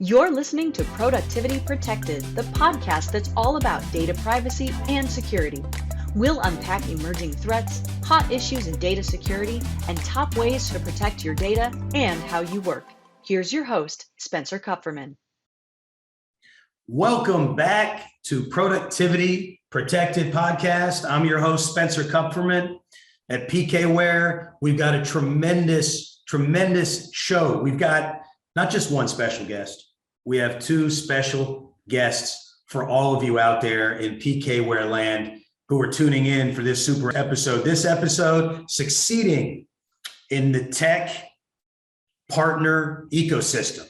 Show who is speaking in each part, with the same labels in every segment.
Speaker 1: You're listening to Productivity Protected, the podcast that's all about data privacy and security. We'll unpack emerging threats, hot issues in data security, and top ways to protect your data and how you work. Here's your host, Spencer Kupferman.
Speaker 2: Welcome back to Productivity Protected podcast. I'm your host, Spencer Kupferman at PKWARE. We've got a tremendous show. We've got not just one special guest. We have two special guests for all of you out there in PKWARE land who are tuning in for this super episode. This episode, succeeding in the tech partner ecosystem.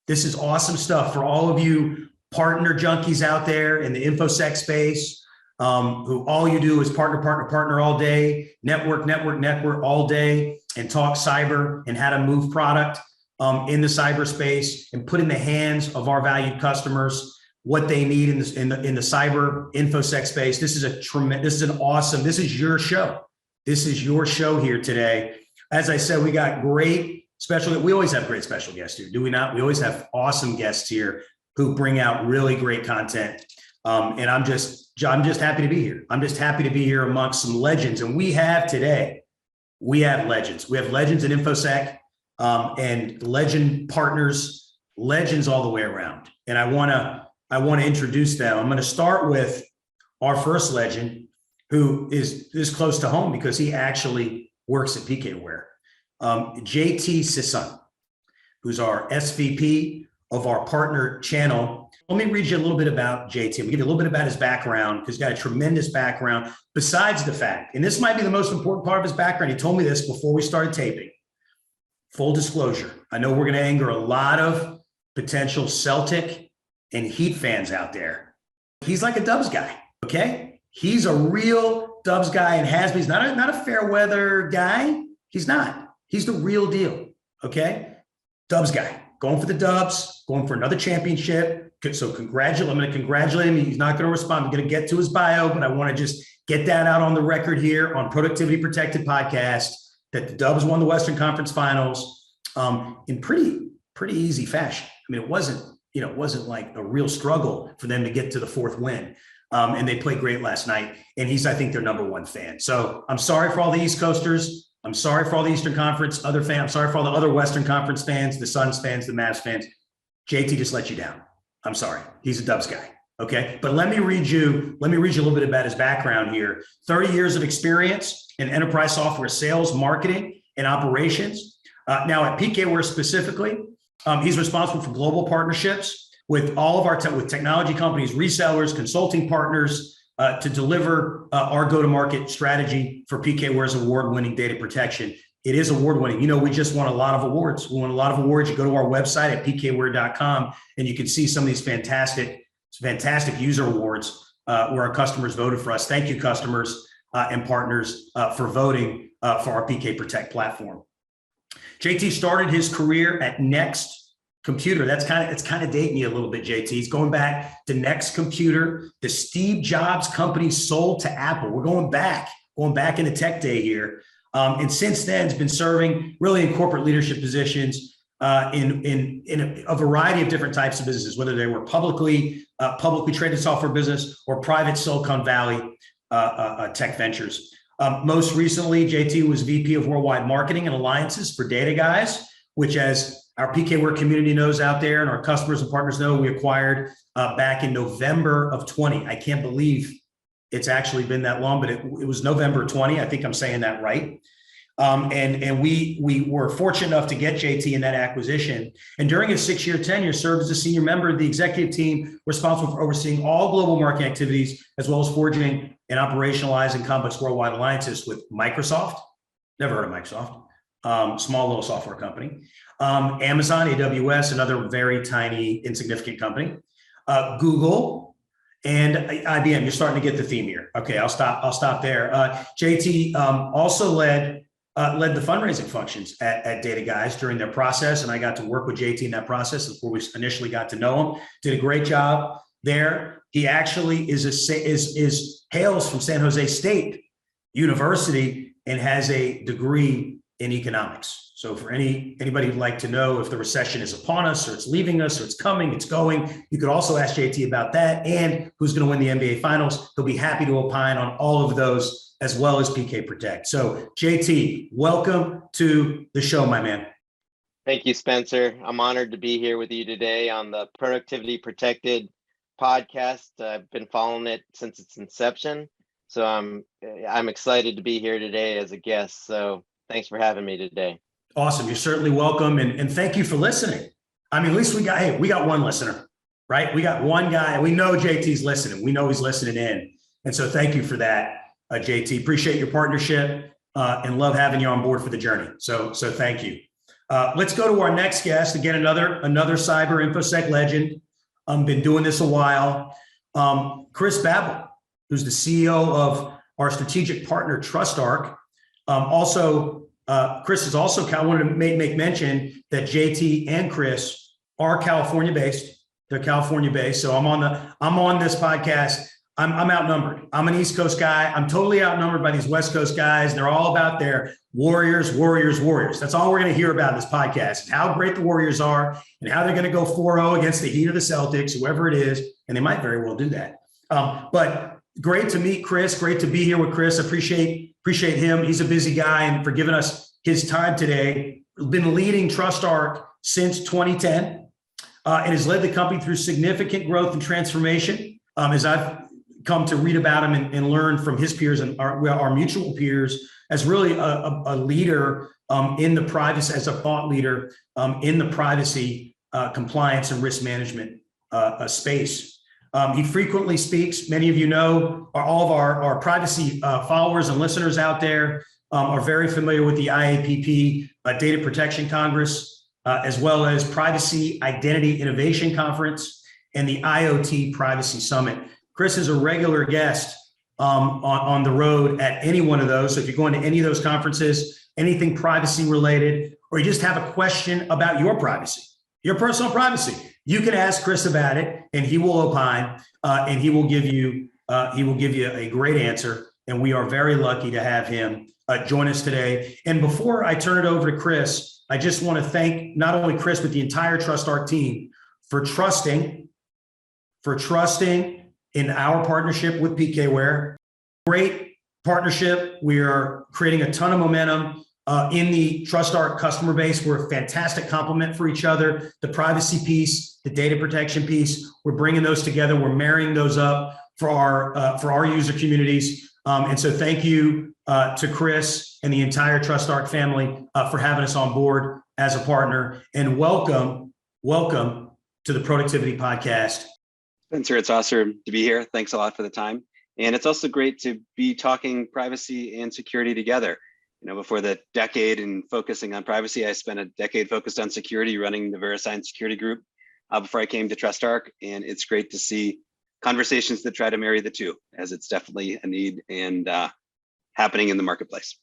Speaker 2: This is awesome stuff for all of you partner junkies out there in the InfoSec space, who all you do is partner all day, network all day, and talk cyber and how to move product in the cyberspace and put in the hands of our valued customers what they need in the cyber InfoSec space. This is your show. This is your show here today. As I said, we got we always have great special guests here, do we not? We always have awesome guests here who bring out really great content. And I'm just happy to be here. I'm just happy to be here amongst some legends. And we have legends. We have legends in InfoSec. And legend partners, legends all the way around. And I want to introduce them. I'm going to start with our first legend, who is close to home because he actually works at PKWARE. JT Sisson, who's our SVP of our partner channel. Let me read you a little bit about JT. I'll give you a little bit about his background because he's got a tremendous background. Besides the fact, and this might be the most important part of his background, he told me this before we started taping. Full disclosure, I know we're going to anger a lot of potential Celtic and Heat fans out there. He's like a Dubs guy, okay? He's a real Dubs guy and has been. He's not a fair weather guy. He's not. He's the real deal, okay? Dubs guy, going for the Dubs, going for another championship. So I'm going to congratulate him. He's not going to respond. I'm going to get to his bio, but I want to just get that out on the record here on Productivity Protected podcast, that the Dubs won the Western Conference Finals in pretty easy fashion. I mean, it wasn't like a real struggle for them to get to the fourth win. And they played great last night. And he's, I think, their number one fan. So I'm sorry for all the East Coasters. I'm sorry for all the Eastern Conference other fans. I'm sorry for all the other Western Conference fans, the Suns fans, the Mavs fans. JT just let you down. I'm sorry. He's a Dubs guy. Okay. But let me read you a little bit about his background here. 30 years of experience in enterprise software sales, marketing, and operations. Now at PKWARE specifically, he's responsible for global partnerships with all of our with technology companies, resellers, consulting partners to deliver our go-to-market strategy for PKWARE's award-winning data protection. It is award-winning. You know, we just won a lot of awards. We won a lot of awards. You go to our website at pkware.com and you can see some of these fantastic user awards where our customers voted for us. Thank you, customers and partners for voting for our PK Protect platform. JT started his career at Next Computer. It's kind of dating you a little bit, JT. He's going back to Next Computer, the Steve Jobs company sold to Apple. We're going back into tech day here. And since then, has been serving really in corporate leadership positions in a variety of different types of businesses, whether they were publicly traded software business or private Silicon Valley tech ventures. Most recently, JT was VP of Worldwide Marketing and Alliances for Data Guys, which, as our PKWARE community knows out there and our customers and partners know, we acquired back in November of 20. I can't believe it's actually been that long, but it was November 20. I think I'm saying that right. And we were fortunate enough to get JT in that acquisition. And during his 6-year tenure, served as a senior member of the executive team responsible for overseeing all global marketing activities, as well as forging and operationalizing complex worldwide alliances with Microsoft. Never heard of Microsoft. Small little software company. Amazon, AWS, another very tiny, insignificant company. Google and IBM. You're starting to get the theme here. Okay, I'll stop there. JT also led the fundraising functions at Data Guys during their process, and I got to work with JT in that process before we initially got to know him. Did a great job there. He actually hails from San Jose State University and has a degree in economics. So for anybody who'd like to know if the recession is upon us or it's leaving us or it's coming, it's going, you could also ask JT about that and who's going to win the NBA Finals. He'll be happy to opine on all of those as well as PK Protect. So JT, welcome to the show, my man.
Speaker 3: Thank you, Spencer. I'm honored to be here with you today on the Productivity Protected podcast. I've been following it since its inception. So I'm excited to be here today as a guest. So thanks for having me today.
Speaker 2: Awesome. You're certainly welcome. And thank you for listening. I mean, at least we got one listener, right? We got one guy. We know JT's listening. We know he's listening in. And so thank you for that, JT. Appreciate your partnership and love having you on board for the journey. So thank you. Let's go to our next guest. Again, another cyber infosec legend. Been doing this a while. Chris Babel, who's the CEO of our strategic partner, TrustArc. Chris is also, I wanted to make mention that JT and Chris are California based. They're California based. So I'm on this podcast. I'm outnumbered. I'm an East Coast guy. I'm totally outnumbered by these West Coast guys. They're all about their Warriors. That's all we're going to hear about in this podcast, how great the Warriors are and how they're going to go 4-0 against the Heat or the Celtics, whoever it is. And they might very well do that. But great to meet Chris. Great to be here with Chris. Appreciate him. He's a busy guy and for giving us his time today. Been leading TrustArc since 2010 and has led the company through significant growth and transformation. As I've come to read about him and learn from his peers and our mutual peers as really a leader in the privacy, as a thought leader in the privacy compliance and risk management space. He frequently speaks. Many of you know, all of our privacy followers and listeners out there are very familiar with the IAPP Data Protection Congress, as well as Privacy Identity Innovation Conference and the IoT Privacy Summit. Chris is a regular guest on the road at any one of those. So if you're going to any of those conferences, anything privacy related, or you just have a question about your privacy, your personal privacy, you can ask Chris about it and he will opine and he will give you a great answer. And we are very lucky to have him join us today. And before I turn it over to Chris, I just want to thank not only Chris, but the entire TrustArc team for trusting in our partnership with PKWARE. Great partnership. We are creating a ton of momentum in the TrustArc customer base. We're a fantastic complement for each other. The privacy piece, the data protection piece, we're bringing those together. We're marrying those up for our user communities. And so thank you to Chris and the entire TrustArc family for having us on board as a partner. And welcome to the Productivity Podcast.
Speaker 4: Spencer, it's awesome to be here. Thanks a lot for the time. And it's also great to be talking privacy and security together. You know, before the decade and focusing on privacy, I spent a decade focused on security, running the VeriSign security group before I came to TrustArc. And it's great to see conversations that try to marry the two, as it's definitely a need and happening in the marketplace.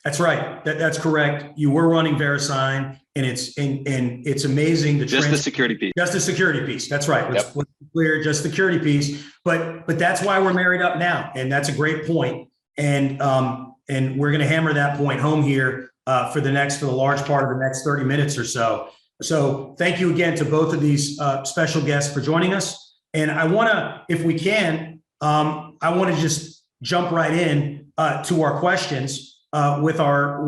Speaker 2: That's right. That's correct. You were running VeriSign, and it's amazing.
Speaker 4: Just the security piece.
Speaker 2: Just the security piece. That's right. Let's be clear, just the security piece. But that's why we're married up now, and that's a great point. And we're going to hammer that point home here for the large part of the next 30 minutes or so. So thank you again to both of these special guests for joining us. And I want to, if we can, I want to just jump right in to our questions. With our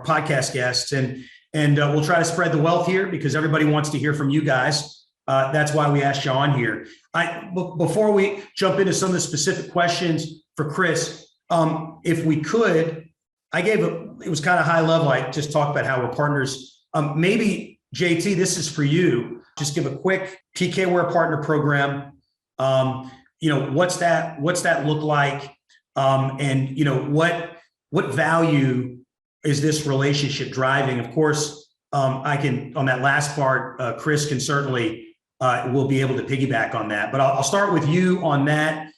Speaker 2: podcast guests, and we'll try to spread the wealth here because everybody wants to hear from you guys. That's why we asked you on here. Before we jump into some of the specific questions for Chris, if we could, it was kind of high level. I just talked about how we're partners. Maybe JT, this is for you. Just give a quick PKWARE partner program. What's that look like? And what value is this relationship driving? Of course, I can, on that last part, Chris can certainly will be able to piggyback on that. But I'll start with you on that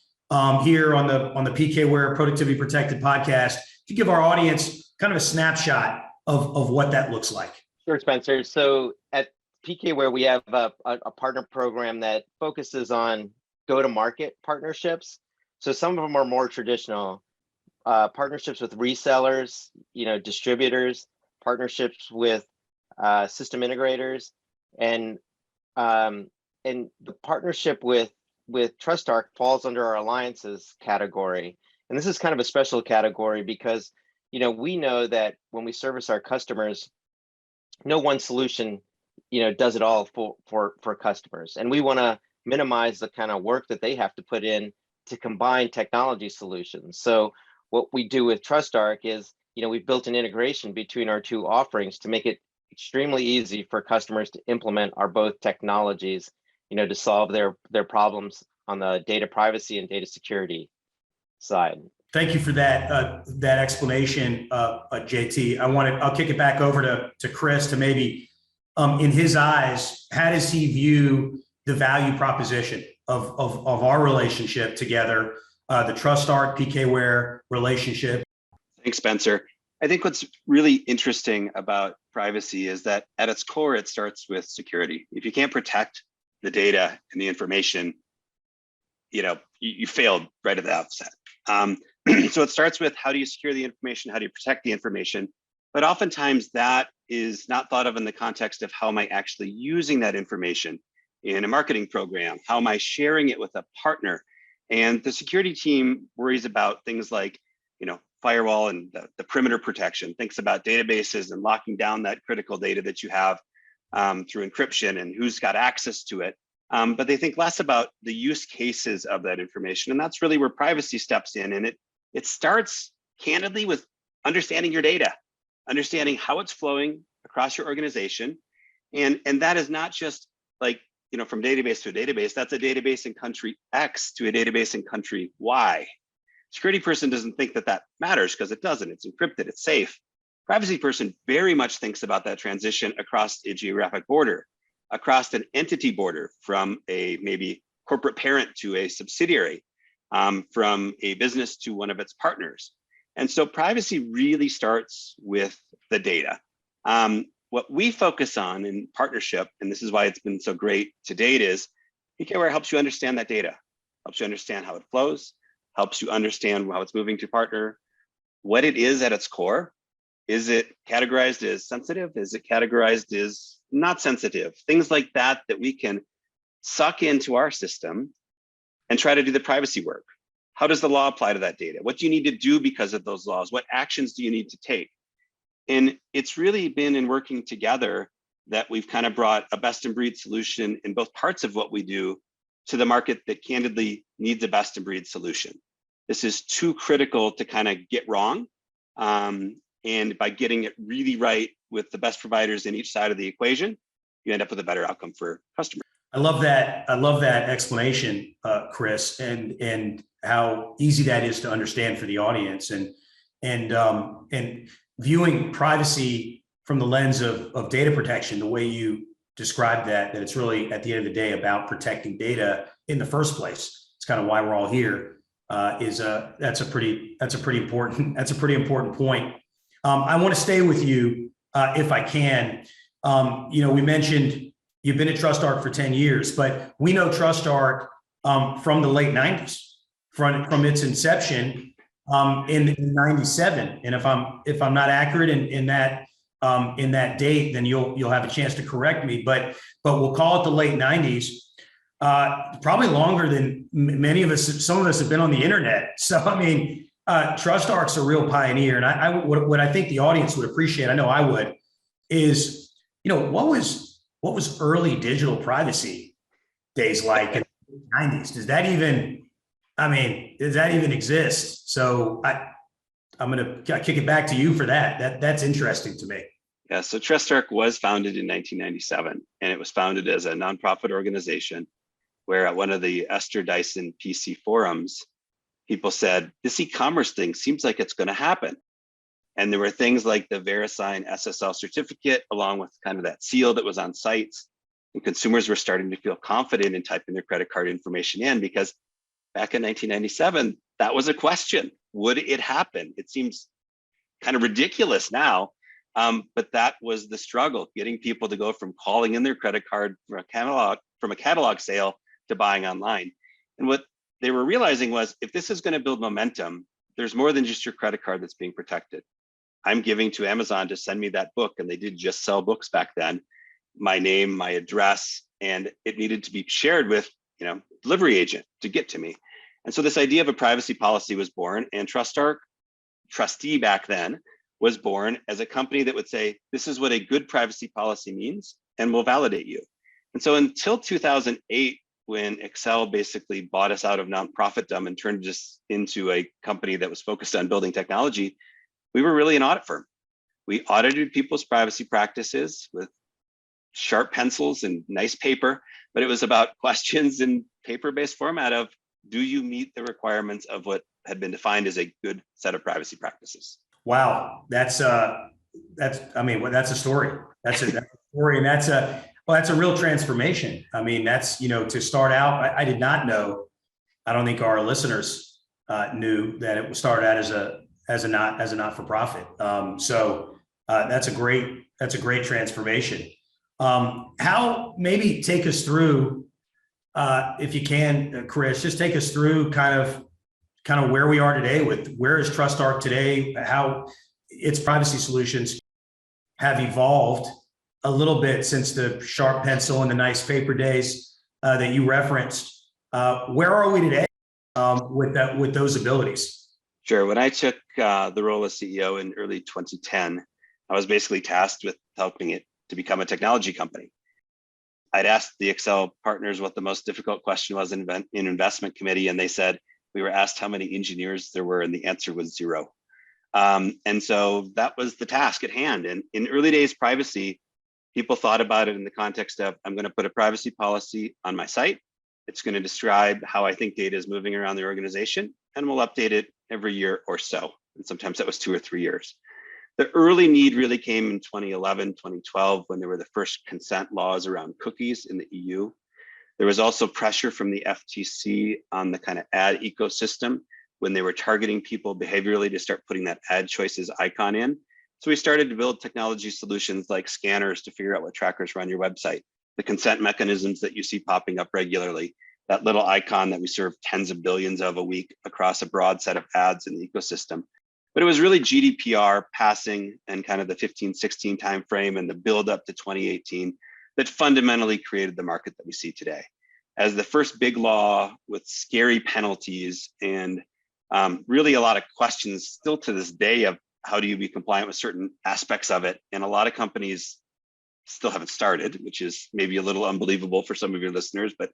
Speaker 2: here on the PKWARE Productivity Protected podcast. If you give our audience kind of a snapshot of what that looks like.
Speaker 3: Sure, Spencer. So at PKWARE, we have a partner program that focuses on go-to-market partnerships. So some of them are more traditional. partnerships with resellers, distributors, partnerships with system integrators, and the partnership with TrustArc falls under our alliances category. And this is kind of a special category because we know that when we service our customers, no one solution does it all for customers, and we want to minimize the kind of work that they have to put in to combine technology solutions. So what we do with TrustArc is we've built an integration between our two offerings to make it extremely easy for customers to implement our both technologies to solve their problems on the data privacy and data security side.
Speaker 2: Thank you for that explanation, JT. I'll kick it back over to Chris to maybe, in his eyes, how does he view the value proposition of our relationship together, the TrustArc PKWARE relationship?
Speaker 4: Thanks, Spencer. I think what's really interesting about privacy is that at its core, it starts with security. If you can't protect the data and the information, you failed right at the outset. So it starts with, how do you secure the information? How do you protect the information? But oftentimes that is not thought of in the context of how am I actually using that information in a marketing program? How am I sharing it with a partner? And the security team worries about things like, firewall and the perimeter protection, thinks about databases and locking down that critical data that you have through encryption and who's got access to it. But they think less about the use cases of that information. And that's really where privacy steps in. And it starts candidly with understanding your data, understanding how it's flowing across your organization. And that is not just like, from database to a database, that's a database in country X to a database in country Y. Security person doesn't think that matters because it doesn't. It's encrypted, it's safe. Privacy person very much thinks about that transition across a geographic border, across an entity border, from a maybe corporate parent to a subsidiary, from a business to one of its partners. And so privacy really starts with the data. What we focus on in partnership, and this is why it's been so great to date, is PKWARE helps you understand that data, helps you understand how it flows, helps you understand how it's moving to partner, what it is at its core. Is it categorized as sensitive? Is it categorized as not sensitive? Things like that we can suck into our system and try to do the privacy work. How does the law apply to that data? What do you need to do because of those laws? What actions do you need to take? And it's really been in working together that we've kind of brought a best in breed solution in both parts of what we do to the market that candidly needs a best in breed solution. This is too critical to kind of get wrong. And by getting it really right with the best providers in each side of the equation, you end up with a better outcome for customers.
Speaker 2: I love that. I love that explanation, Chris, and how easy that is to understand for the audience, and viewing privacy from the lens of data protection, the way you described that it's really at the end of the day about protecting data in the first place. It's kind of why we're all here. That's a pretty important point. I want to stay with you if I can. We mentioned you've been at TrustArc for 10 years, but we know TrustArc from the late 90s, from its inception in 97. And if I'm not accurate in that date, then you'll have a chance to correct me. But we'll call it the late 90s. Probably longer than many of us. Some of us have been on the internet. So I mean, TrustArc's a real pioneer, and what I think the audience would appreciate, I know I would, is what was early digital privacy days like in the 90s? Does that even exist? So I'm going to kick it back to you for that. That's interesting to me.
Speaker 4: Yeah, so TrustArc was founded in 1997, and it was founded as a nonprofit organization where at one of the Esther Dyson PC forums, people said, this e-commerce thing seems like it's going to happen. And there were things like the VeriSign SSL certificate, along with kind of that seal that was on sites. And consumers were starting to feel confident in typing their credit card information in, because back in 1997, that was a question. Would it happen? It seems kind of ridiculous now, but that was the struggle, getting people to go from calling in their credit card from a catalog sale to buying online. And what they were realizing was, if this is going to build momentum, there's more than just your credit card that's being protected. I'm giving to Amazon to send me that book, and they did just sell books back then, my name, my address, and it needed to be shared with, delivery agent to get to me. And so this idea of a privacy policy was born, and TrustArc, trustee back then, was born as a company that would say, this is what a good privacy policy means, and we'll validate you. And so until 2008, when Excel basically bought us out of nonprofitdom and turned us into a company that was focused on building technology, we were really an audit firm. We audited people's privacy practices with sharp pencils and nice paper, but it was about questions in paper-based format of, do you meet the requirements of what had been defined as a good set of privacy practices?
Speaker 2: Wow, that's a story. That's a story, and that's a real transformation. I mean, that's, to start out, I did not know. I don't think our listeners knew that it started out as a not-for-profit. So that's a great transformation. How, maybe take us through, if you can, Chris, just take us through kind of where we are today with where is TrustArc today, how its privacy solutions have evolved a little bit since the sharp pencil and the nice paper days that you referenced. Where are we today with those abilities?
Speaker 4: Sure. When I took the role as CEO in early 2010, I was basically tasked with helping it to become a technology company. I'd asked the Excel partners what the most difficult question was in investment committee, and they said, we were asked how many engineers there were, and the answer was 0. And so that was the task at hand. And in early days privacy, people thought about it in the context of, I'm going to put a privacy policy on my site. It's going to describe how I think data is moving around the organization, and we'll update it every year or so. And sometimes that was 2 or 3 years. The early need really came in 2011, 2012, when there were the first consent laws around cookies in the EU. There was also pressure from the FTC on the kind of ad ecosystem when they were targeting people behaviorally to start putting that ad choices icon in. So we started to build technology solutions like scanners to figure out what trackers run your website, the consent mechanisms that you see popping up regularly, that little icon that we serve tens of billions of a week across a broad set of ads in the ecosystem. But it was really GDPR passing and kind of the 15-16 timeframe and the build up to 2018 that fundamentally created the market that we see today. As the first big law with scary penalties and really a lot of questions still to this day of how do you be compliant with certain aspects of it. And a lot of companies still haven't started, which is maybe a little unbelievable for some of your listeners, but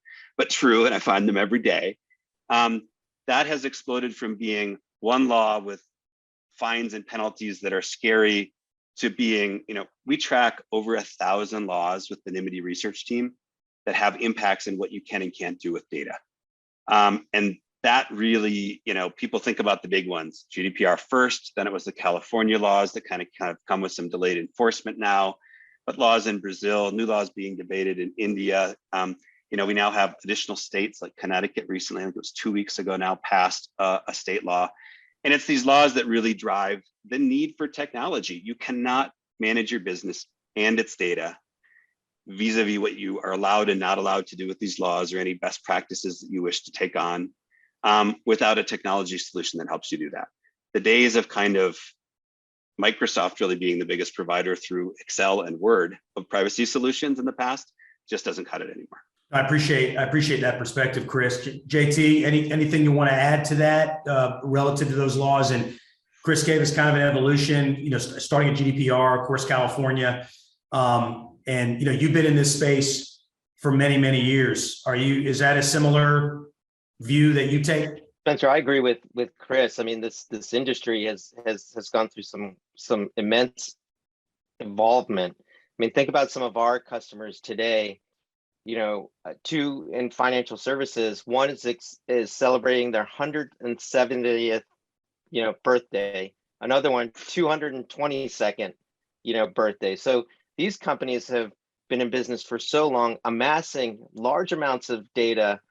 Speaker 4: true, and I find them every day. That has exploded from being one law with fines and penalties that are scary to being, we track over 1,000 laws with the NIMIDY research team that have impacts in what you can and can't do with data. And that really, people think about the big ones, GDPR first, then it was the California laws that kind of come with some delayed enforcement now, but laws in Brazil, new laws being debated in India. We now have additional states like Connecticut recently, I think it was 2 weeks ago now, passed a state law. And it's these laws that really drive the need for technology. You cannot manage your business and its data vis-a-vis what you are allowed and not allowed to do with these laws or any best practices that you wish to take on without a technology solution that helps you do that. The days of kind of Microsoft really being the biggest provider through Excel and Word of privacy solutions in the past just doesn't cut it anymore.
Speaker 2: I appreciate that perspective, Chris. JT, anything you want to add to that relative to those laws? And Chris gave us kind of an evolution, starting at GDPR, of course, California, and you've been in this space for many, many years. Is that a similar view that you take?
Speaker 3: Spencer, I agree with Chris. I mean, this industry has gone through some immense involvement. I mean, think about some of our customers today. Two in financial services. One is celebrating their 170th, birthday. Another one, 222nd, birthday. So these companies have been in business for so long, amassing large amounts of data,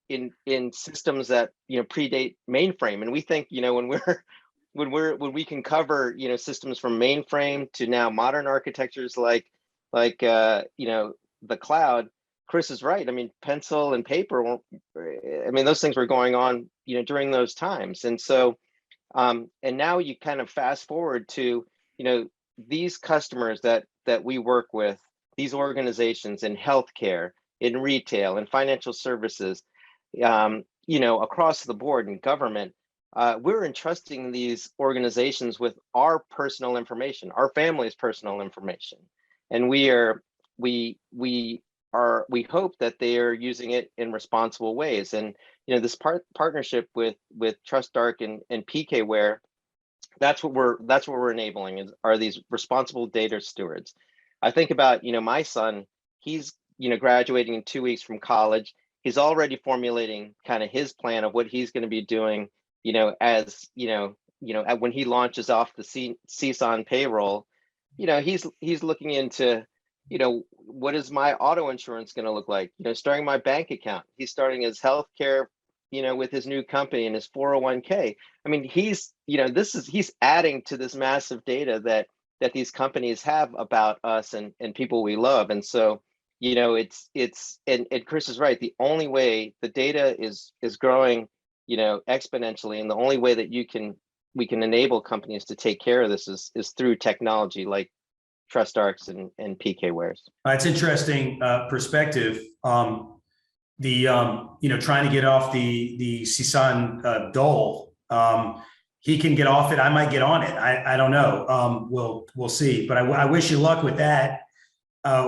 Speaker 3: in systems that predate mainframe. And we think, when we can cover systems from mainframe to now modern architectures like the cloud, Chris is right. I mean, pencil and paper, I mean, those things were going on, during those times. And so, and now you kind of fast forward to, these customers that we work with, these organizations in healthcare, in retail, in financial services, across the board in government. We're entrusting these organizations with our personal information, our family's personal information, and we hope that they are using it in responsible ways. And this partnership with TrustArc and PKWARE, that's what we're enabling are these responsible data stewards. I think about my son. He's graduating in 2 weeks from college. He's already formulating kind of his plan of what he's going to be doing, as when he launches off the Sison payroll. He's looking into, what is my auto insurance going to look like? Starting my bank account. He's starting his healthcare, with his new company and his 401k. I mean, he's adding to this massive data that these companies have about us and people we love. And so, and Chris is right. The only way the data is growing, exponentially, and the only way that we can enable companies to take care of this is through technology like TrustArcs and PKWAREs.
Speaker 2: It's interesting perspective. Trying to get off the Sison dole. He can get off it. I might get on it. I don't know. We'll see. But I wish you luck with that.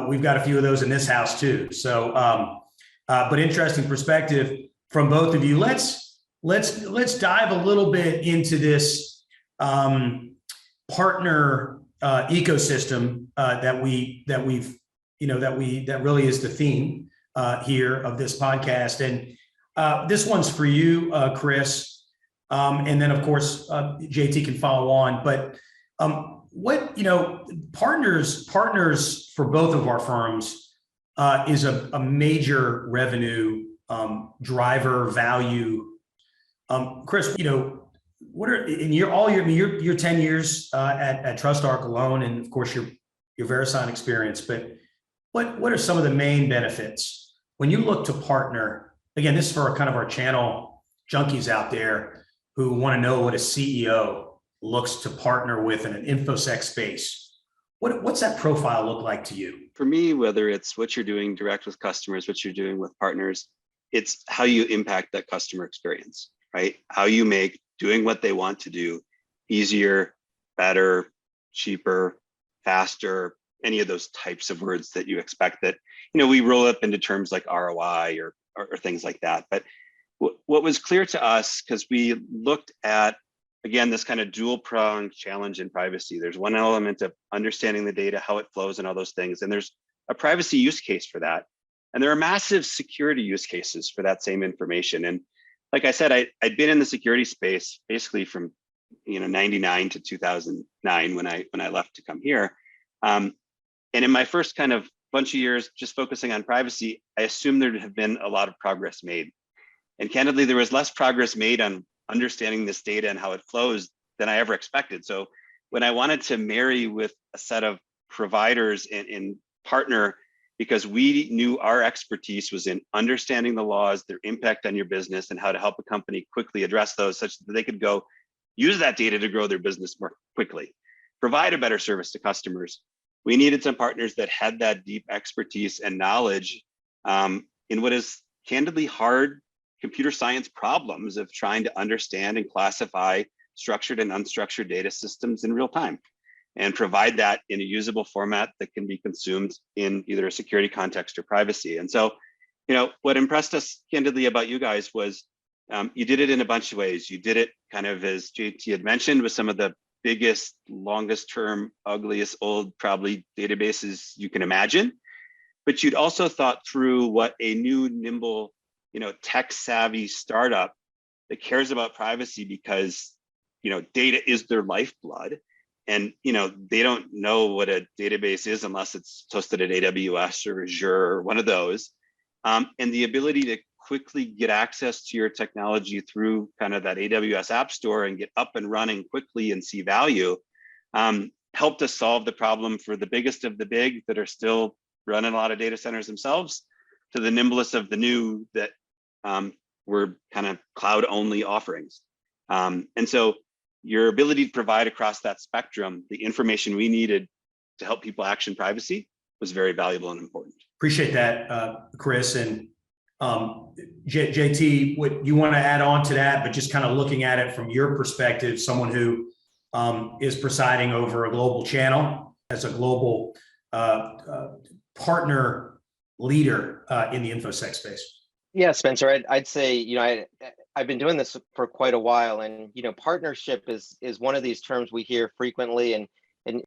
Speaker 2: We've got a few of those in this house too. So, but interesting perspective from both of you. Let's dive a little bit into this partner ecosystem that really is the theme here of this podcast. And this one's for you, Chris. And then of course, JT can follow on, but partners for both of our firms is a major revenue driver value. Chris, what are in your 10 years at TrustArc alone, and of course your Verisign experience, but what are some of the main benefits when you look to partner? Again, this is for kind of our channel junkies out there who want to know what a CEO looks to partner with in an InfoSec space. What's that profile look like to you?
Speaker 4: For me, whether it's what you're doing direct with customers, what you're doing with partners, it's how you impact that customer experience, right? How you make doing what they want to do easier, better, cheaper, faster, any of those types of words that you expect that, we roll up into terms like ROI or things like that. But what was clear to us, because we looked at, again, this kind of dual pronged challenge in privacy. There's one element of understanding the data, how it flows and all those things. And there's a privacy use case for that. And there are massive security use cases for that same information. And like I said, I'd been in the security space basically from 99 to 2009 when I left to come here. And in my first kind of bunch of years just focusing on privacy, I assumed there'd have been a lot of progress made. And candidly, there was less progress made on understanding this data and how it flows than I ever expected. So when I wanted to marry with a set of providers and partner, because we knew our expertise was in understanding the laws, their impact on your business, and how to help a company quickly address those such that they could go use that data to grow their business more quickly, provide a better service to customers. We needed some partners that had that deep expertise and knowledge in what is candidly hard computer science problems of trying to understand and classify structured and unstructured data systems in real time and provide that in a usable format that can be consumed in either a security context or privacy. And so, what impressed us candidly about you guys was you did it in a bunch of ways. You did it kind of, as JT had mentioned, with some of the biggest, longest term, ugliest, old, probably databases you can imagine. But you'd also thought through what a new, nimble, tech savvy startup that cares about privacy because, data is their lifeblood. And, they don't know what a database is unless it's hosted at AWS or Azure or one of those. And the ability to quickly get access to your technology through kind of that AWS app store and get up and running quickly and see value helped us solve the problem for the biggest of the big that are still running a lot of data centers themselves, to the nimblest of the new that were kind of cloud-only offerings. And so your ability to provide across that spectrum the information we needed to help people action privacy was very valuable and important.
Speaker 2: Appreciate that, Chris. And JT, what you want to add on to that, but just kind of looking at it from your perspective, someone who is presiding over a global channel as a global partner leader in the InfoSec space.
Speaker 3: Yeah, Spencer, I'd say, I've been doing this for quite a while, and, partnership is one of these terms we hear frequently, and in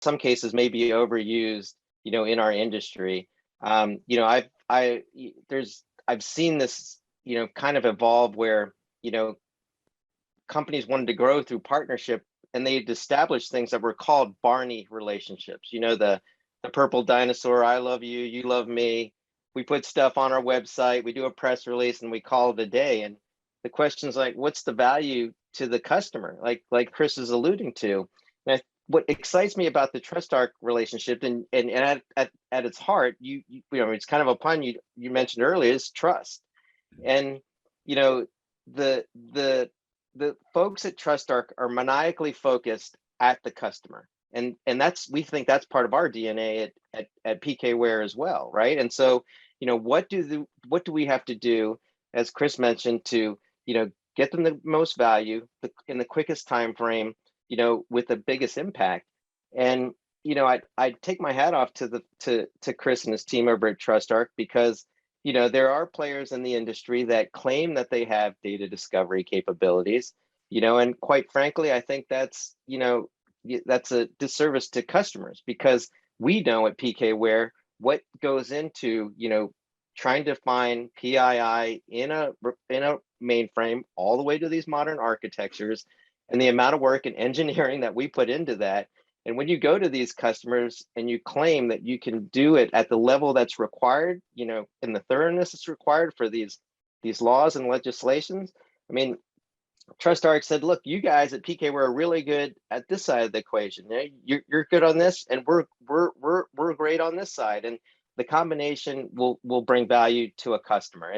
Speaker 3: some cases may be overused, in our industry. I've seen this, kind of evolve where, companies wanted to grow through partnership, and they'd established things that were called Barney relationships. The purple dinosaur, I love you, you love me. We put stuff on our website, we do a press release, and we call it a day. And the question is like, what's the value to the customer? Like Chris is alluding to. And what excites me about the TrustArc relationship, and at its heart, it's kind of a pun you mentioned earlier, is trust. And the folks at TrustArc are maniacally focused at the customer, and we think that's part of our DNA at PKWARE as well, right? And so what do we have to do, as Chris mentioned, to get them the most value in the quickest time frame, with the biggest impact. And I take my hat off to Chris and his team over at TrustArc, because there are players in the industry that claim that they have data discovery capabilities, and quite frankly, I think that's a disservice to customers, because we know at PKWARE what goes into trying to find PII in a mainframe all the way to these modern architectures, and the amount of work and engineering that we put into that. And when you go to these customers and you claim that you can do it at the level that's required, in the thoroughness that's required for these laws and legislations, I mean, TrustArc said, look, you guys at PKWARE are really good at this side of the equation. You're good on this, and we're great on this side. And the combination will bring value to a customer.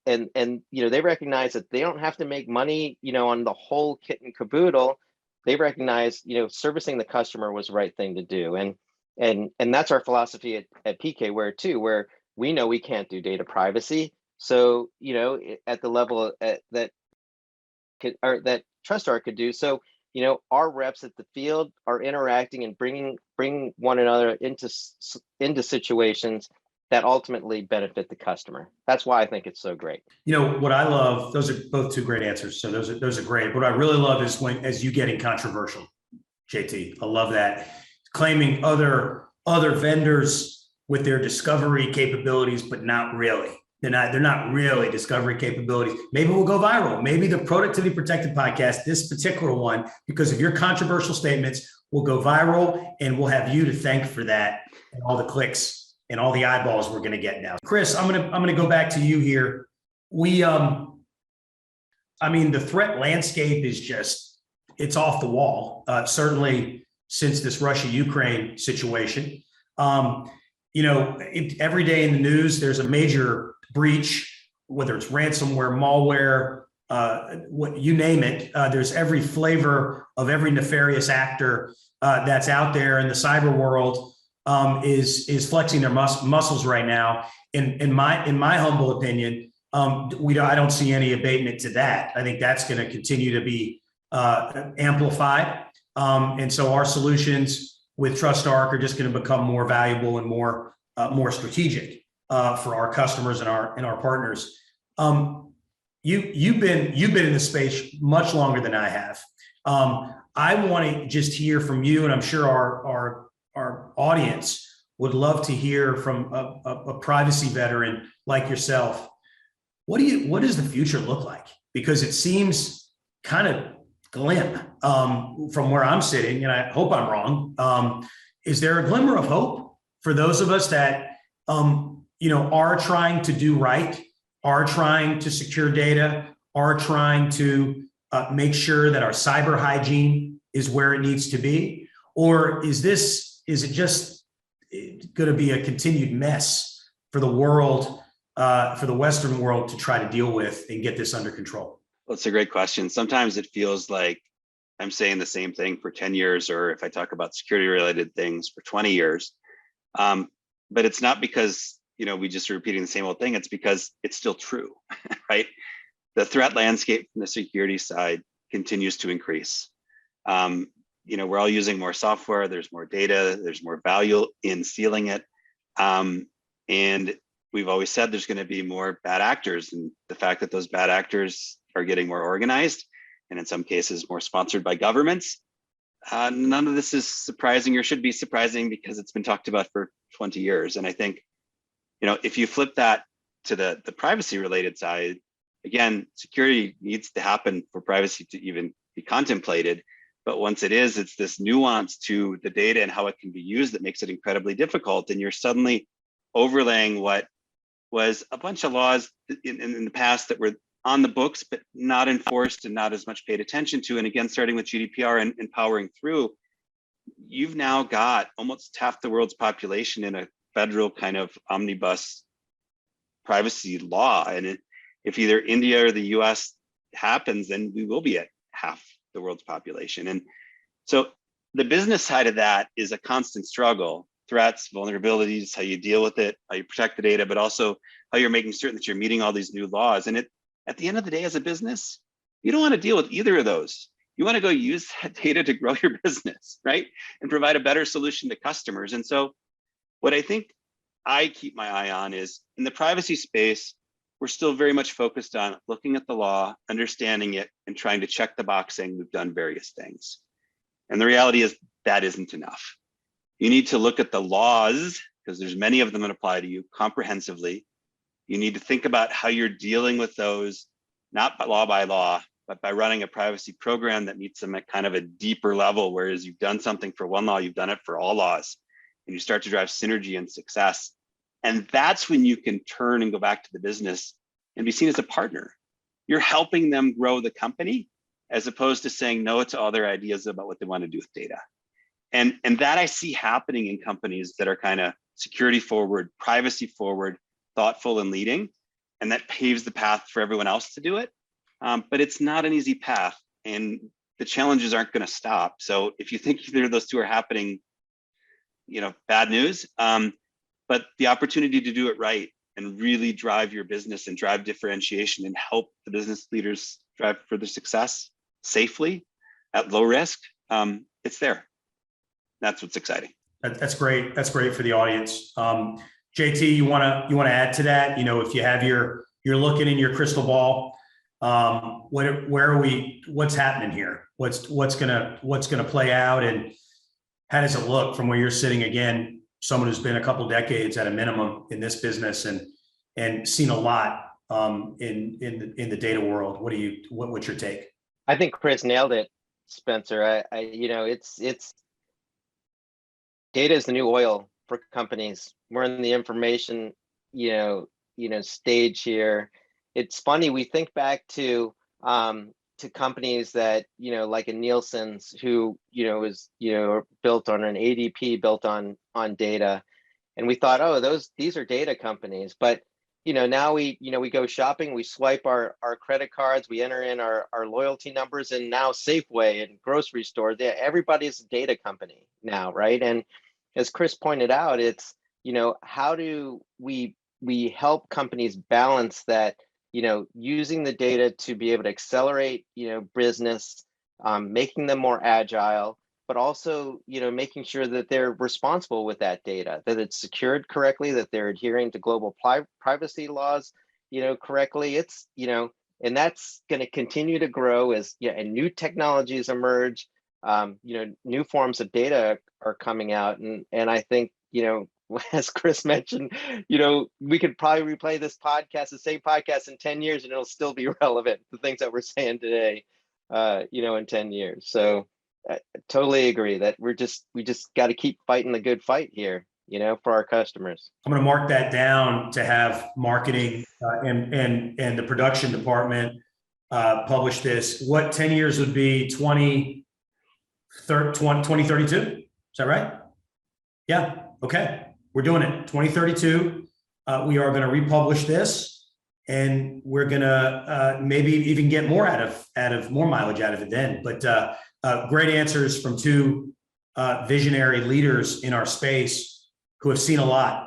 Speaker 3: And they recognize that they don't have to make money, on the whole kit and caboodle. They recognize, servicing the customer was the right thing to do. And that's our philosophy at PKWARE too, where we know we can't do data privacy. So, at the level that TrustArc could do. So, our reps at the field are interacting and bringing one another into situations that ultimately benefit the customer. That's why I think it's so great.
Speaker 2: What I love, those are both two great answers. So those are great. What I really love is as you getting controversial, JT. I love that. Claiming other vendors with their discovery capabilities, but not really. They're not really discovery capabilities. Maybe we'll go viral. Maybe the Productivity Protected podcast, this particular one, because of your controversial statements, will go viral, and we'll have you to thank for that and all the clicks and all the eyeballs we're going to get now. Chris, I'm gonna go back to you here. The threat landscape is it's off the wall. Certainly since this Russia-Ukraine situation. Every day in the news, there's a major breach, whether it's ransomware, malware, you name it. There's every flavor of every nefarious actor that's out there in the cyber world is flexing their muscles right now. In my humble opinion, I don't see any abatement to that. I think that's going to continue to be amplified, and so our solutions with TrustArc are just going to become more valuable and more strategic for our customers and our partners. You've been in the space much longer than I have. I want to just hear from you, and I'm sure our audience would love to hear from a privacy veteran like yourself. What does the future look like? Because it seems kind of glim from where I'm sitting, and I hope I'm wrong. Is there a glimmer of hope for those of us that are trying to do right, are trying to secure data, are trying to make sure that our cyber hygiene is where it needs to be? Or is it just going to be a continued mess for the world, for the Western world to try to deal with and get this under control?
Speaker 4: Well, it's a great question. Sometimes it feels like I'm saying the same thing for 10 years, or if I talk about security related things for 20 years. But it's not because, we just are repeating the same old thing. It's because it's still true, right? The threat landscape from the security side continues to increase. We're all using more software, there's more data, there's more value in stealing it. And we've always said there's going to be more bad actors, and the fact that those bad actors are getting more organized, and in some cases more sponsored by governments. None of this is surprising or should be surprising because it's been talked about for 20 years. And I think, if you flip that to the privacy related side, again, security needs to happen for privacy to even be contemplated. But once it is, it's this nuance to the data and how it can be used that makes it incredibly difficult. And you're suddenly overlaying what was a bunch of laws in the past that were on the books, but not enforced and not as much paid attention to. And again, starting with GDPR and powering through, you've now got almost half the world's population in a federal kind of omnibus privacy law. And if either India or the US happens, then we will be at half the world's population. And so the business side of that is a constant struggle. Threats, vulnerabilities, how you deal with it, how you protect the data, but also how you're making certain that you're meeting all these new laws. And at the end of the day, as a business, you don't want to deal with either of those. You want to go use that data to grow your business, right? And provide a better solution to customers. And so what I think I keep my eye on is in the privacy space, we're still very much focused on looking at the law, understanding it, and trying to check the box saying we've done various things. And the reality is that isn't enough. You need to look at the laws, because there's many of them that apply to you comprehensively. You need to think about how you're dealing with those, not by law, but by running a privacy program that meets them at kind of a deeper level, whereas you've done something for one law, you've done it for all laws, and you start to drive synergy and success. And that's when you can turn and go back to the business and be seen as a partner. You're helping them grow the company as opposed to saying no to all their ideas about what they want to do with data. And that I see happening in companies that are kind of security forward, privacy forward, thoughtful and leading, and that paves the path for everyone else to do it. But it's not an easy path, and the challenges aren't going to stop. So if you think either of those two are happening, bad news. But the opportunity to do it right and really drive your business and drive differentiation and help the business leaders drive further success safely at low risk, it's there. That's what's exciting.
Speaker 2: That's great. That's great for the audience. JT, you want to add to that? If you have you're looking in your crystal ball, where are we? What's happening here? What's gonna play out, and how does it look from where you're sitting? Again, someone who's been a couple decades at a minimum in this business and seen a lot in the data world. What's your take?
Speaker 3: I think Chris nailed it, Spencer. It's data is the new oil for companies. We're in the information, stage here. It's funny, we think back to companies that, like a Nielsen's, who, is, built on an ADP, built on data. And we thought, these are data companies. But, now we go shopping, we swipe our credit cards, we enter in our loyalty numbers, and now Safeway and grocery stores, everybody's a data company now, right? And as Chris pointed out, it's, how do we help companies balance that, using the data to be able to accelerate, business, making them more agile, but also, making sure that they're responsible with that data, that it's secured correctly, that they're adhering to global privacy laws, correctly. It's, and that's going to continue to grow as, and new technologies emerge, new forms of data are coming out. And I think, as Chris mentioned, we could probably replay this podcast, the same podcast in 10 years, and it'll still be relevant, the things that we're saying today, in 10 years. So I totally agree that we just got to keep fighting the good fight here, for our customers.
Speaker 2: I'm going to mark that down to have marketing and the production department publish this. What 10 years would be? 2032? Is that right? Yeah. Okay. We're doing it. 2032. we are going to republish this, and we're going to maybe even get more out of more mileage out of it then. But great answers from two visionary leaders in our space who have seen a lot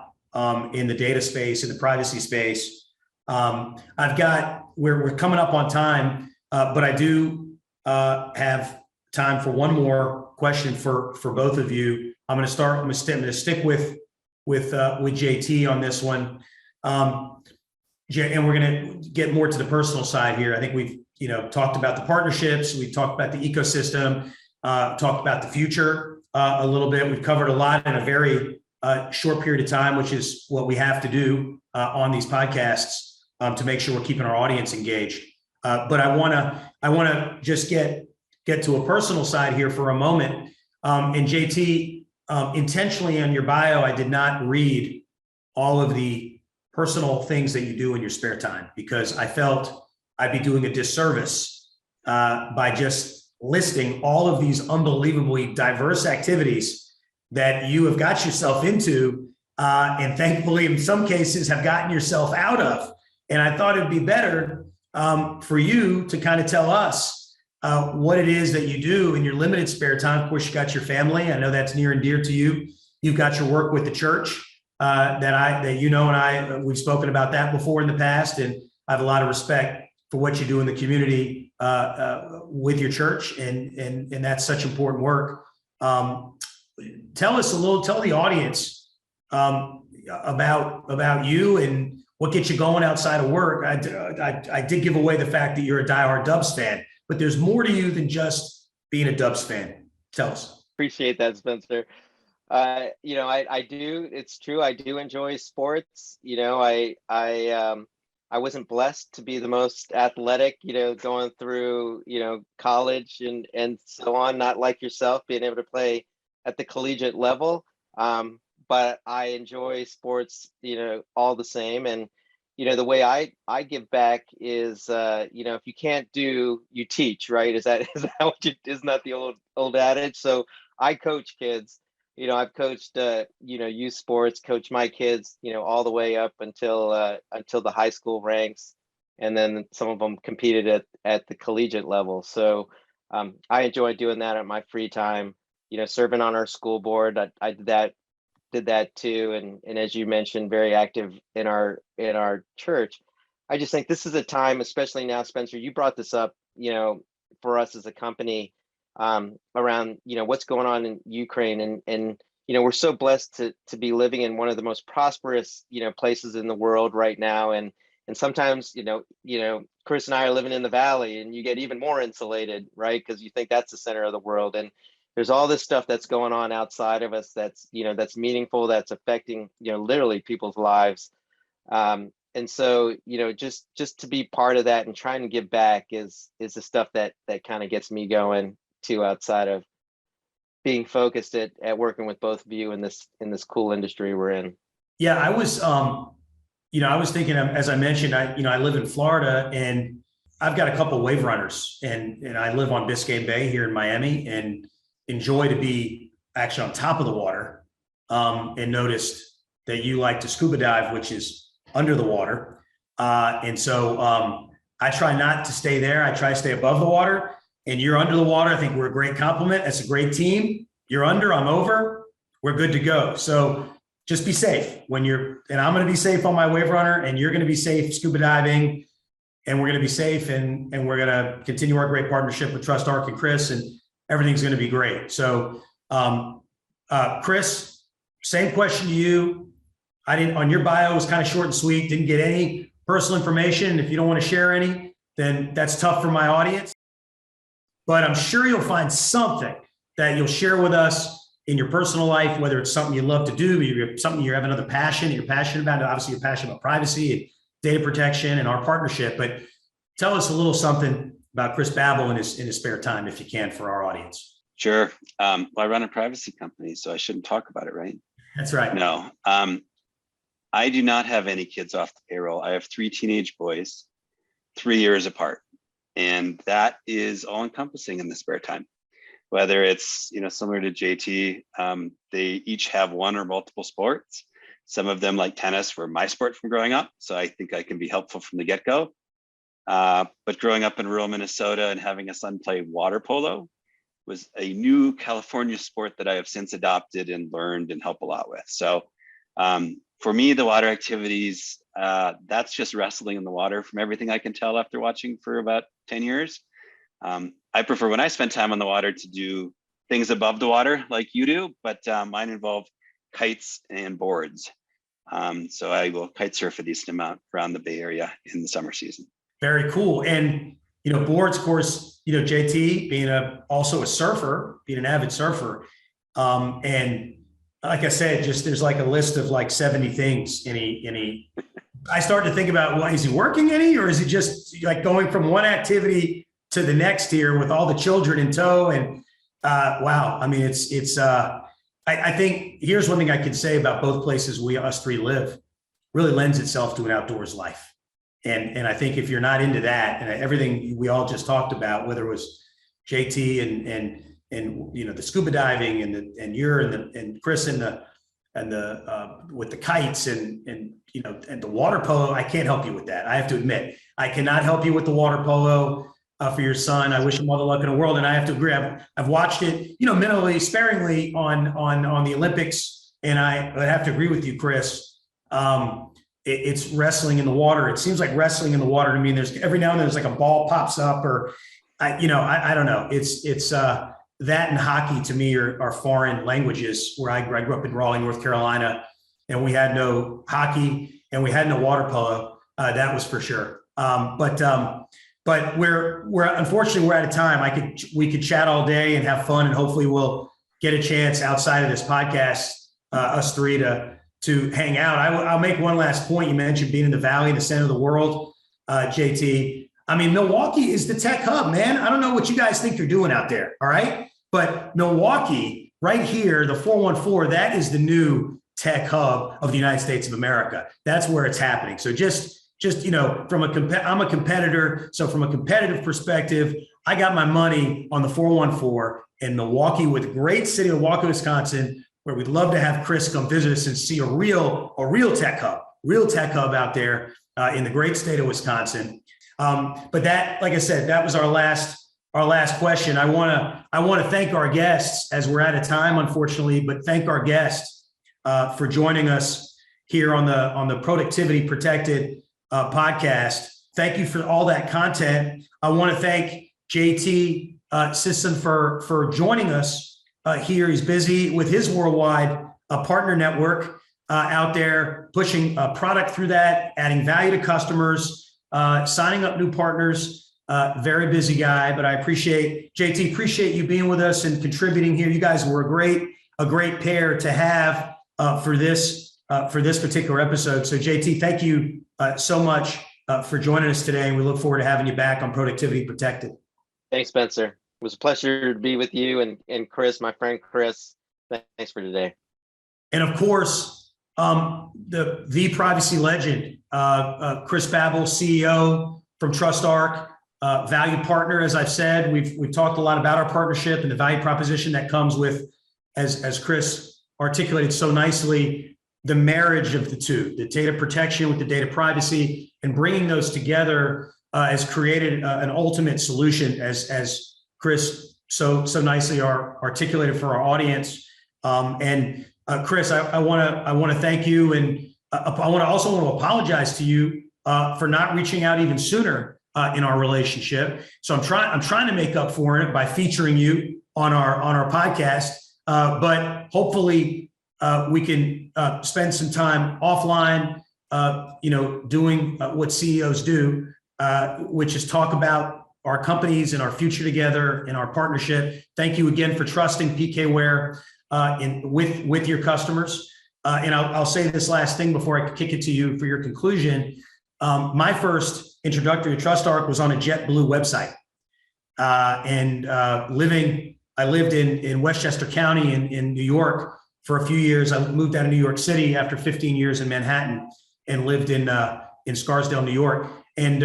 Speaker 2: in the data space, in the privacy space. We're coming up on time, but I do have time for one more question for both of you. I'm going to stick with JT on this one. And we're going to get more to the personal side here. I think we've talked about the partnerships, we've talked about the ecosystem, talked about the future a little bit. We've covered a lot in a very short period of time, which is what we have to do on these podcasts to make sure we're keeping our audience engaged. But I want to just get to a personal side here for a moment. And JT, intentionally on your bio, I did not read all of the personal things that you do in your spare time, because I felt I'd be doing a disservice by just listing all of these unbelievably diverse activities that you have got yourself into, and thankfully in some cases have gotten yourself out of. And I thought it'd be better for you to kind of tell us what it is that you do in your limited spare time. Of course, you got your family. I know that's near and dear to you. You've got your work with the church that we've spoken about that before in the past, and I have a lot of respect for what you do in the community with your church, and that's such important work. Tell the audience about you and what gets you going outside of work. I did give away the fact that you're a diehard Dubs fan, but there's more to you than just being a Dubs fan. Tell us.
Speaker 3: Appreciate that, Spencer. I do. It's true. I do enjoy sports. I wasn't blessed to be the most athletic, going through, college and so on, not like yourself, being able to play at the collegiate level. But I enjoy sports, all the same. And, the way I give back is, if you can't do, you teach, right? Is that isn't that the old adage? So I coach kids. I've coached, youth sports, coached my kids, all the way up until the high school ranks. And then some of them competed at the collegiate level. So I enjoy doing that at my free time, serving on our school board. I did that too. And as you mentioned, very active in our church. I just think this is a time, especially now, Spencer, you brought this up, for us as a company, around what's going on in Ukraine, and we're so blessed to be living in one of the most prosperous places in the world right now, and sometimes Chris and I are living in the valley, and you get even more insulated, right? Because you think that's the center of the world, and there's all this stuff that's going on outside of us that's that's meaningful, that's affecting literally people's lives, and so just to be part of that and trying to give back is the stuff that kind of gets me going too, outside of being focused at working with both of you in this cool industry we're in.
Speaker 2: Yeah, I was thinking, as I mentioned, I live in Florida, and I've got a couple of wave runners, and I live on Biscayne Bay here in Miami, and enjoy to be actually on top of the water, and noticed that you like to scuba dive, which is under the water. And so I try not to stay there. I try to stay above the water. And you're under the water. I think we're a great compliment. That's a great team. You're under, I'm over. We're good to go. So just be safe and I'm going to be safe on my wave runner, and you're going to be safe scuba diving, and we're going to be safe, and we're going to continue our great partnership with TrustArc and Chris, and everything's going to be great. So Chris, same question to you. On your bio was kind of short and sweet, didn't get any personal information. If you don't want to share any, then that's tough for my audience. But I'm sure you'll find something that you'll share with us in your personal life, whether it's something you love to do, something you have another passion that you're passionate about. Obviously, you're passionate about privacy and data protection and our partnership. But tell us a little something about Chris Babel in his spare time, if you can, for our audience.
Speaker 4: Sure. Well, I run a privacy company, so I shouldn't talk about it, right?
Speaker 2: That's right.
Speaker 4: No. I do not have any kids off the payroll. I have 3 teenage boys, 3 years apart. And that is all encompassing in the spare time, whether it's, similar to JT, they each have one or multiple sports. Some of them, like tennis, were my sport from growing up, so I think I can be helpful from the get-go. But growing up in rural Minnesota and having a son play water polo was a new California sport that I have since adopted and learned and help a lot with. So for me, the water activities, that's just wrestling in the water from everything I can tell after watching for about 10 years. I prefer when I spend time on the water to do things above the water like you do, but mine involve kites and boards. So I will kite surf a decent amount around the Bay Area in the summer season.
Speaker 2: Very cool. And, boards, of course, JT being also a surfer, being an avid surfer. And like I said, just there's like a list of like 70 things. I started to think about, well, is he working any, or is he just like going from one activity to the next here with all the children in tow? And wow, I mean, I think here's one thing I can say about both places us three live, really lends itself to an outdoors life. And I think if you're not into that and everything we all just talked about, whether it was JT and the scuba diving and you're and Chris and the with the kites and the water polo, I can't help you with that. I have to admit, I cannot help you with the water polo for your son. I wish him all the luck in the world, and I have to agree. I've watched it, minimally, sparingly on the Olympics, and I would have to agree with you, Chris. It's wrestling in the water. It seems like wrestling in the water to me. There's every now and then there's like a ball pops up, or I don't know. It's that and hockey to me are foreign languages. Where I grew up in Raleigh, North Carolina, and we had no hockey and we had no water polo. That was for sure. But we're unfortunately we're out of time. We could chat all day and have fun, and hopefully we'll get a chance outside of this podcast, us three to hang out. I'll make one last point. You mentioned being in the Valley, in the center of the world, JT. I mean, Milwaukee is the tech hub, man. I don't know what you guys think you're doing out there, all right? But Milwaukee, right here, the 414, that is the new tech hub of the United States of America. That's where it's happening. So just I'm a competitor. So from a competitive perspective, I got my money on the 414 in Milwaukee, with great city of Milwaukee, Wisconsin, where we'd love to have Chris come visit us and see a real tech hub out there in the great state of Wisconsin. But that, like I said, that was our last question. I want to thank our guests, as we're out of time, unfortunately, but thank our guests for joining us here on the Productivity Protected podcast. Thank you for all that content. I want to thank JT Sisson for joining us here. He's busy with his worldwide partner network out there, pushing product through that, adding value to customers, signing up new partners. Very busy guy, but I appreciate you being with us and contributing here. You guys were a great pair to have for this particular episode. So JT, thank you so much for joining us today, and we look forward to having you back on Productivity Protected.
Speaker 3: Thanks, Spencer. It was a pleasure to be with you and Chris, my friend Chris. Thanks for today.
Speaker 2: And of course, the privacy legend, Chris Babel, CEO from TrustArc, value partner. As I've said, we've talked a lot about our partnership and the value proposition that comes with, as Chris articulated so nicely, the marriage of the two, the data protection with the data privacy, and bringing those together has created an ultimate solution, as Chris so nicely articulated for our audience. And Chris, I want to thank you, and I want to apologize to you for not reaching out even sooner in our relationship. So I'm trying to make up for it by featuring you on our podcast. But hopefully we can spend some time offline, doing what CEOs do, which is talk about our companies and our future together in our partnership. Thank you again for trusting PKWARE with your customers. And I'll say this last thing before I kick it to you for your conclusion. My first introductory to TrustArc was on a JetBlue website. I lived in Westchester County in New York for a few years. I moved out of New York City after 15 years in Manhattan and lived in Scarsdale, New York. And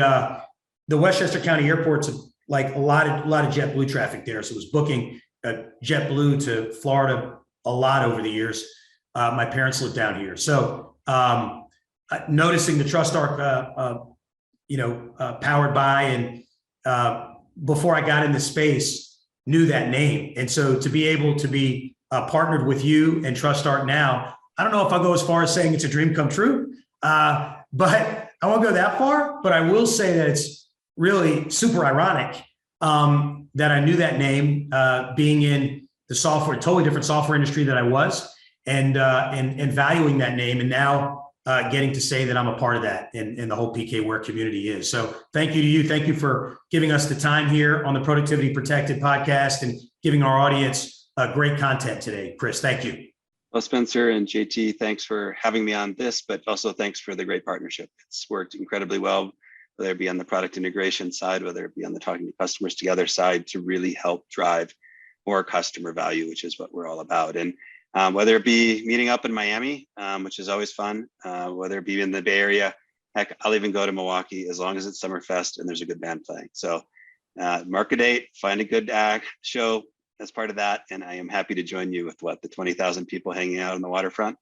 Speaker 2: the Westchester County airport's like a lot of JetBlue traffic there. So it was booking JetBlue to Florida a lot over the years. My parents lived down here. So noticing the TrustArc, powered by, and before I got in the space, knew that name. And so to be able to be partnered with you and TrustArc now, I don't know if I'll go as far as saying it's a dream come true, but I won't go that far. But I will say that it's really super ironic that I knew that name, being in the software, totally different software industry that I was, and valuing that name, and now getting to say that I'm a part of that, and the whole PKWARE community is. So thank you to you. Thank you for giving us the time here on the Productivity Protected podcast and giving our audience great content today. Chris, thank you.
Speaker 4: Well, Spencer and JT, thanks for having me on this, but also thanks for the great partnership. It's worked incredibly well, whether it be on the product integration side, whether it be on the talking to customers together side, to really help drive more customer value, which is what we're all about. And whether it be meeting up in Miami, which is always fun, whether it be in the Bay Area, heck, I'll even go to Milwaukee as long as it's Summerfest and there's a good band playing. So mark a date, find a good show as part of that. And I am happy to join you with the 20,000 people hanging out on the waterfront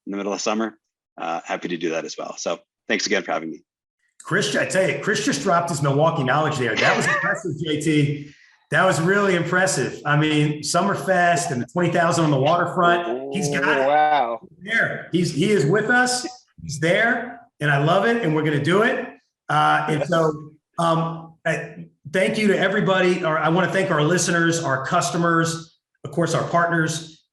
Speaker 4: in the middle of summer. Happy to do that as well. So thanks again for having me.
Speaker 2: Chris, I tell you, Chris just dropped his Milwaukee knowledge there. That was impressive, JT. That was really impressive. I mean, Summerfest and the 20,000 on the waterfront. He's got it.
Speaker 3: Wow.
Speaker 2: He is with us. He's there, and I love it. And we're going to do it. And so, thank you to everybody. I want to thank our listeners, our customers, of course, our partners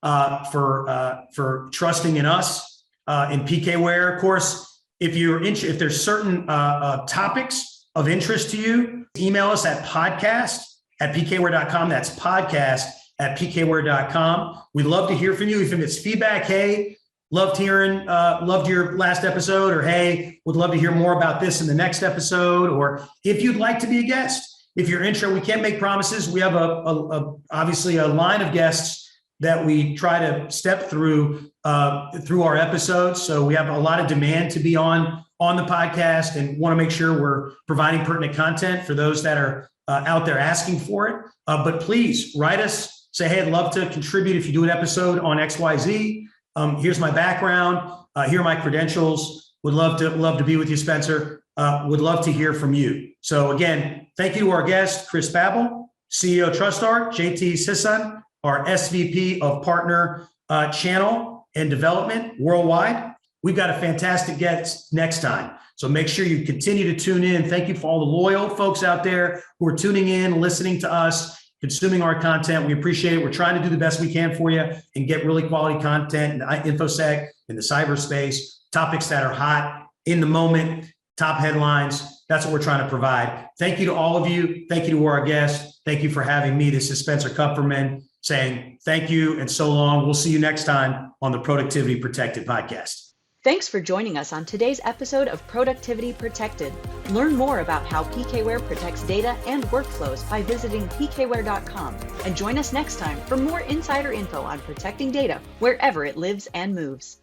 Speaker 2: for trusting in us in PKWARE. Of course, if there's certain topics of interest to you, email us at podcast@pkware.com. That's podcast@pkware.com. We'd love to hear from you. If it's feedback, hey, loved your last episode, or hey, would love to hear more about this in the next episode, or if you'd like to be a guest. If you're interested, we can't make promises. We have obviously a line of guests that we try to step through our episodes. So we have a lot of demand to be on the podcast, and want to make sure we're providing pertinent content for those that are out there asking for it. But please write us, say, hey, I'd love to contribute if you do an episode on XYZ. Here's my background. Here are my credentials. Would love to be with you, Spencer. Would love to hear from you. So again, thank you to our guest, Chris Babel, CEO TrustArc, JT Sisson, our SVP of Partner Channel and Development Worldwide. We've got a fantastic guest next time. So make sure you continue to tune in. Thank you for all the loyal folks out there who are tuning in, listening to us, consuming our content. We appreciate it. We're trying to do the best we can for you and get really quality content in the InfoSec, in the cyberspace, topics that are hot in the moment, top headlines. That's what we're trying to provide. Thank you to all of you. Thank you to our guests. Thank you for having me. This is Spencer Kupferman saying thank you and so long. We'll see you next time on the Productivity Protected podcast.
Speaker 1: Thanks for joining us on today's episode of Productivity Protected. Learn more about how PKWARE protects data and workflows by visiting pkware.com, and join us next time for more insider info on protecting data wherever it lives and moves.